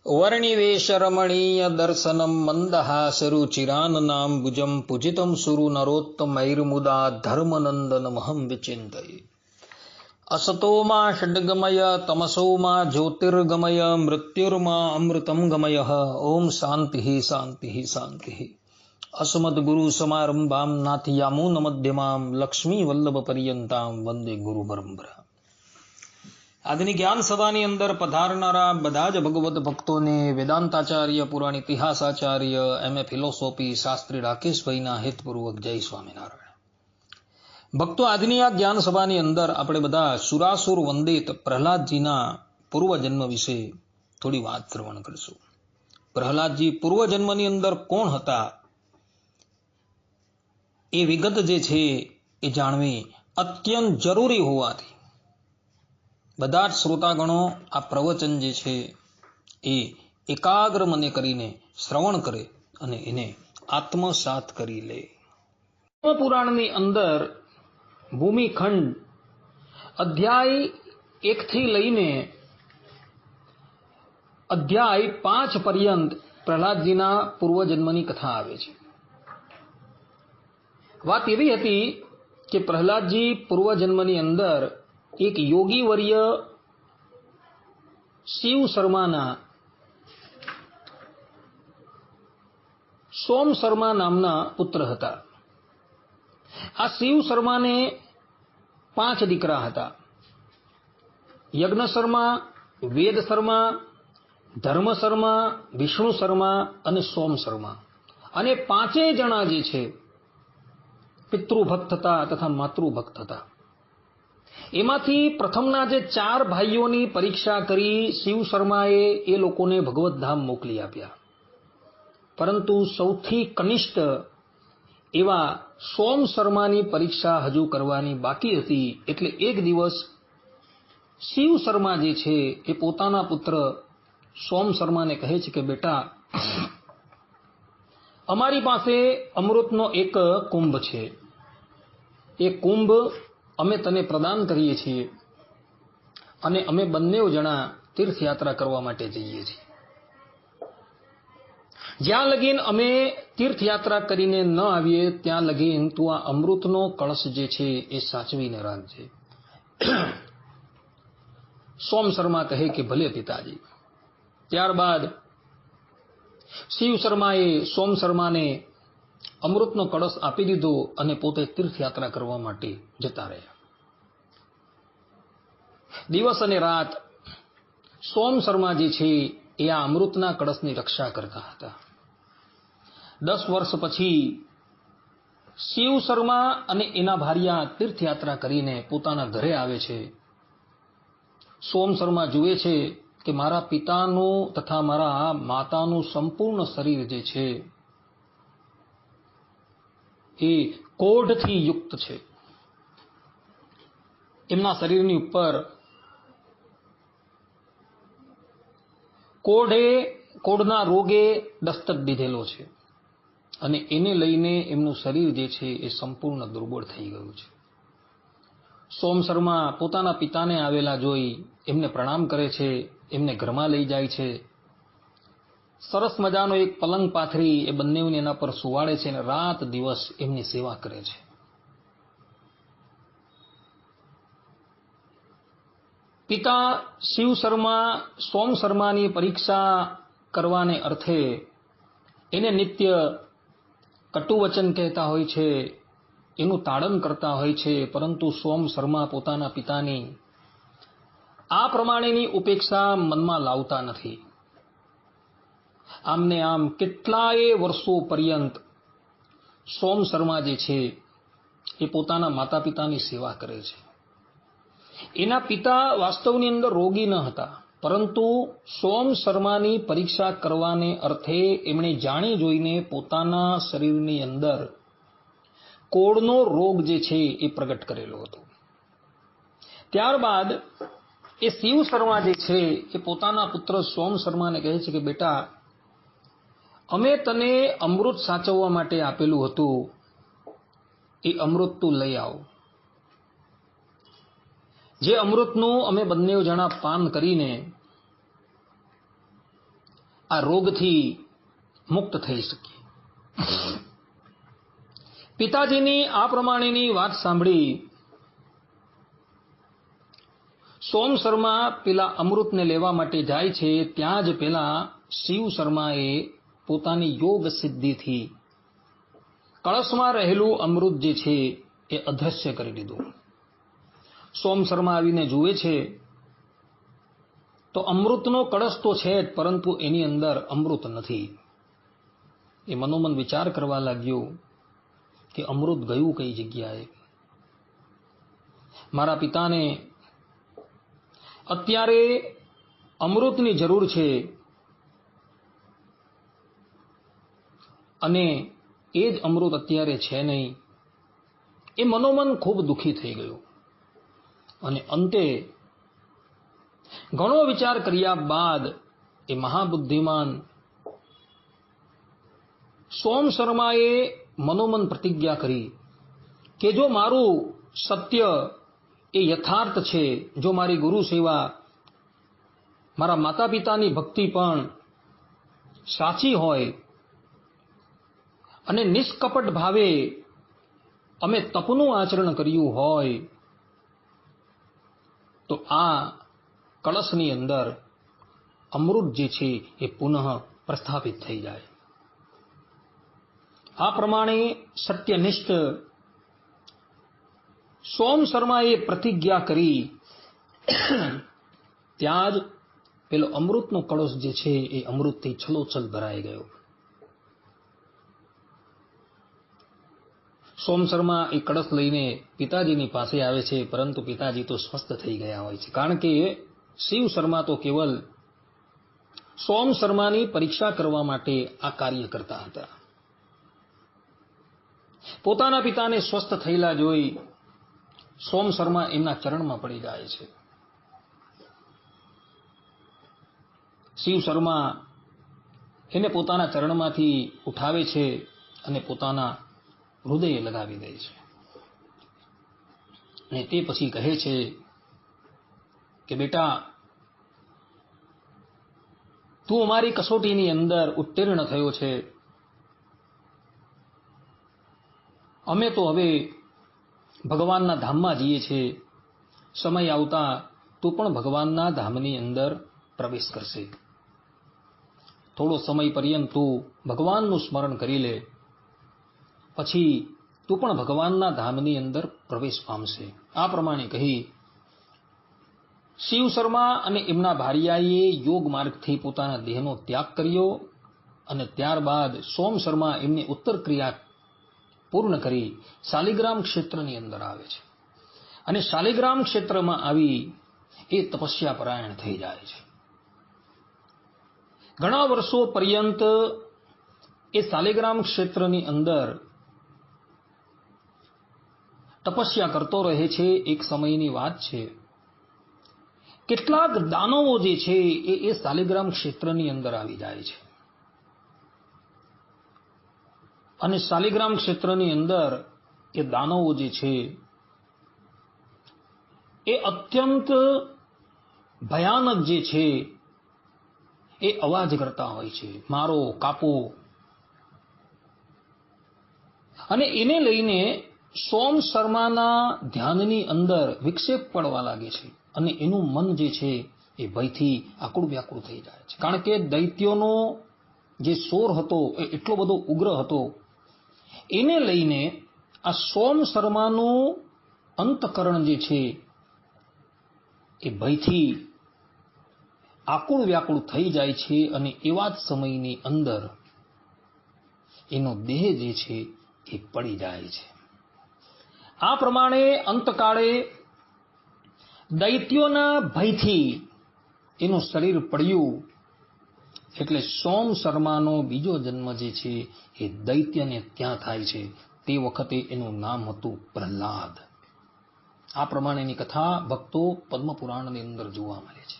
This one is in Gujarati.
वर्णिवेशरमणीय दर्शनं मन्दहासरुचिराननाम्बुजं पूजितं सुरु नरोत्तमैर्मुदा धर्मनन्दनमहं विचिन्तये। असतो मा षड्गमय तमसो मा ज्योतिर्गमय मृत्युर्मा अमृतं गमयः। ओम शान्तिः शान्तिः शान्तिः। अस्मद्गुरुसमारम्भां नाथयामुनमध्यमां लक्ष्मीवल्लभपर्यन्तां वन्दे गुरुपरम्परा। આજની જ્ઞાન સભાની અંદર પધારનારા બધા જ ભગવત ભક્તોને વેદાંતાચાર્ય પુરાણ ઇતિહાસાચાર્ય એમએ ફિલોસોફી શાસ્ત્રી રાકેશભાઈના હેતપૂર્વક જય સ્વામિનારાયણ। ભક્તો, આજની આ જ્ઞાન સભાની અંદર આપણે બધા સુરાસુર વંદિત પ્રહલાદજીના પૂર્વજન્મ વિશે થોડી વાત શ્રવણ કરીશું। પ્રહલાદજી પૂર્વજન્મની અંદર કોણ હતા એ વિગત જે છે એ જાણવી અત્યંત જરૂરી હોવાથી બધા જ શ્રોતાગણો આ પ્રવચન જે છે એ એકાગ્ર મને કરીને શ્રવણ કરે અને એને આત્મસાત કરી લે। પુરાણની અંદર ભૂમિખંડ અધ્યાય 1 થી લઈને અધ્યાય 5 પર્યંત પ્રહલાદજીના પૂર્વજન્મની કથા આવે છે। વાત એવી હતી કે પ્રહલાદજી પૂર્વજન્મની અંદર એક યોગી વર્ય શિવ શર્માના સોમ શર્મા નામના પુત્ર હતા। આ શિવ શર્માને 5 દીકરા હતા। યજ્ઞ શર્મા, વેદ શર્મા, ધર્મ શર્મા, વિષ્ણુ શર્મા અને સોમ શર્મા। અને 5 જણા જે છે પિતૃભક્ત હતા તથા માતૃભક્ત હતા। એમાંથી પ્રથમના જે 4 ભાઈઓની પરીક્ષા કરી શિવ શર્માએ એ લોકોને ભગવત ધામ મોકલી આપ્યા, પરંતુ સૌથી કનિષ્ઠ એવા સોમ શર્માની પરીક્ષા હજુ કરવાની બાકી હતી। એટલે એક દિવસ શિવ શર્મા જે છે એ પોતાના પુત્ર સોમ શર્માને કહે છે કે બેટા, અમારી પાસે અમૃતનો એક કુંભ છે, એ કુંભ અમે તને પ્રદાન કરીએ છીએ અને અમે બંને જણા તીર્થયાત્રા કરવા માટે જઈએ છીએ। જ્યાં લગીન અમે તીર્થયાત્રા કરીને ન આવીએ ત્યાં લગીન તું આ અમૃતનો કળશ જે છે એ સાચવીને રાખજે। સોમ શર્મા કહે કે ભલે પિતાજી। ત્યારબાદ શિવ શર્માએ સોમ શર્માને અમૃતનો કળશ આપી દીધો અને પોતે તીર્થયાત્રા કરવા માટે જતા રહ્યા। દિવસ અને રાત સોમ શર્મા જે છે એ આ અમૃતના કળશની રક્ષા કરતા હતા। 10 વર્ષ પછી શિવ શર્મા અને એના ભાર્યા તીર્થયાત્રા કરીને પોતાના ઘરે આવે છે। સોમ શર્મા જુએ છે કે મારા પિતાનું તથા મારા માતાનું સંપૂર્ણ શરીર જે છે એ કોઢથી યુક્ત છે। એમના શરીરની ઉપર કોઢના રોગે દસ્તક દીધેલો છે અને એને લઈને એમનું શરીર જે છે એ સંપૂર્ણ દુર્બળ થઈ ગયું છે। સોમ શર્મા પોતાના પિતાને આવેલા જોઈ એમને પ્રણામ કરે છે, એમને ઘરમાં લઈ જાય છે। સરસ મજાનો એક પલંગ પાથરી એ બંનેને એના પર સુવાડે છે અને રાત દિવસ એમની સેવા કરે છે। પિતા શિવ શર્મા સોમ શર્માની પરીક્ષા કરવાને અર્થે એને નિત્ય કટુવચન કહેતા હોય છે, એનું તાડન કરતા હોય છે, પરંતુ સોમ શર્મા પોતાના પિતાની આ પ્રમાણેની ઉપેક્ષા મનમાં લાવતા નથી। આમને આમ કેટલાય વર્ષો પર્યંત સોમ શર્મા જે છે એ પોતાના માતા પિતાની સેવા કરે છે। એના પિતા વાસ્તવની અંદર રોગી ન હતા, પરંતુ સોમ શર્માની પરીક્ષા કરવાને અર્થે એમણે જાણી જોઈને પોતાના શરીરની અંદર કોઢનો રોગ જે છે એ પ્રગટ કરેલો હતો। ત્યારબાદ એ શિવ શર્મા જે છે એ પોતાના પુત્ર સોમ શર્માને કહે છે કે બેટા, અમે તને અમૃત સાચવવા માટે આપેલું હતું, એ અમૃત તું લઈ આવ। જે અમૃતનું અમે બંને જણા પાન કરીને આ રોગથી મુક્ત થઈ શકીએ. પિતાજીની આ પ્રમાણેની વાત સાંભળી સોમ શર્મા પેલા અમૃતને લેવા માટે જાય છે. ત્યાં જ પેલા શિવ શર્માએ પોતાની યોગ સિદ્ધિથી કળશમાં રહેલું અમૃત જે છે એ અદ્રશ્ય કરી દીધું. સોમ શર્મા આવીને જુએ છે તો અમૃતનો કળશ તો છે જ, પરંતુ એની અંદર અમૃત નથી. એ મનોમન વિચાર કરવા લાગ્યો કે અમૃત ગયું કઈ જગ્યાએ. મારા પિતાને અત્યારે અમૃતની જરૂર છે અને એ જ અમૃત અત્યારે છે નહીં. એ મનોમન ખૂબ દુઃખી થઈ ગયો અને અંતે ઘણો વિચાર કર્યા બાદ એ મહાબુદ્ધિમાન સોમ શર્માએ મનોમન પ્રતિજ્ઞા કરી કે જો મારું સત્ય એ યથાર્થ છે, જો મારી ગુરુ સેવા, મારા માતા પિતાની ભક્તિ પણ સાચી હોય અને નિષ્કપટ ભાવે અમે તપનું આચરણ કર્યું હોય, તો આ કળશની અંદર અમૃત જે છે એ પુનઃ પ્રસ્થાપિત થઈ જાય. આ પ્રમાણે સત્યનિષ્ઠ સોમ શર્માએ પ્રતિજ્ઞા કરી. ત્યાં જ પેલો અમૃતનો કળશ જે છે એ અમૃતથી છલોછલ ભરાઈ ગયો. સોમ શર્મા એ કળશ લઈને પિતાજીની પાસે આવે છે, પરંતુ પિતાજી તો સ્વસ્થ થઈ ગયા હોય છે, કારણ કે શિવ શર્મા તો કેવલ સોમ શર્માની પરીક્ષા કરવા માટે આ કાર્ય કરતા હતા. પોતાના પિતાને સ્વસ્થ થયેલા જોઈ સોમ શર્મા એમના ચરણમાં પડી જાય છે. શિવ શર્મા એને પોતાના ચરણમાંથી ઉઠાવે છે અને પોતાના હૃદયે લગાવી દે છે અને તે પછી કહે છે કે બેટા, તું અમારી કસોટીની અંદર ઉત્તીર્ણ થયો છે. અમે તો હવે ભગવાનના ધામમાં જઈએ છીએ. સમય આવતા તું પણ ભગવાનના ધામની અંદર પ્રવેશ કરશે. થોડો સમય પર્યંત તું ભગવાનનું સ્મરણ કરી લે, પછી તું પણ ભગવાનના ધામની અંદર પ્રવેશ પામશે. આ પ્રમાણે કહી શિવ શર્મા અને એમના ભારિયાએ યોગ માર્ગથી પોતાના દેહનો ત્યાગ કર્યો અને ત્યારબાદ સોમ શર્મા એમની ઉત્તર ક્રિયા પૂર્ણ કરી શાલિગ્રામ ક્ષેત્રની અંદર આવે છે અને શાલિગ્રામ ક્ષેત્રમાં આવી એ તપસ્યા પરાયણ થઈ જાય છે. ઘણા વર્ષો પર્યંત એ શાલિગ્રામ ક્ષેત્રની અંદર તપસ્યા કરતો રહે છે. એક સમયની વાત છે, કેટલાક દાનવો જે છે એ શાલિગ્રામ ક્ષેત્રની અંદર આવી જાય છે અને શાલિગ્રામ ક્ષેત્રની અંદર એ દાનવો જે છે એ અત્યંત ભયાનક જે છે એ અવાજ કરતા હોય છે, મારો, કાપો. અને એને લઈને સોમ શર્માના ધ્યાનની અંદર વિક્ષેપ પડવા લાગે છે અને એનું મન જે છે એ ભયથી આકુળ વ્યાકુળ થઈ જાય છે, કારણ કે દૈત્યોનો જે શોર હતો એ એટલો બધો ઉગ્ર હતો. એને લઈને આ સોમ શર્માનું અંતકરણ જે છે એ ભયથી આકુળ વ્યાકુળ થઈ જાય છે અને એવા જ સમયની અંદર એનો દેહ જે છે એ પડી જાય છે. આ પ્રમાણે અંતકાળે દૈત્યોના ભયથી એનું શરીર પડ્યું, એટલે સોમ શર્માનો બીજો જન્મ જે છે એ દૈત્યને ત્યાં થાય છે. તે વખતે એનું નામ હતું પ્રહલાદ. આ પ્રમાણેની કથા ભક્તો પદ્મપુરાણની અંદર જોવા મળે છે.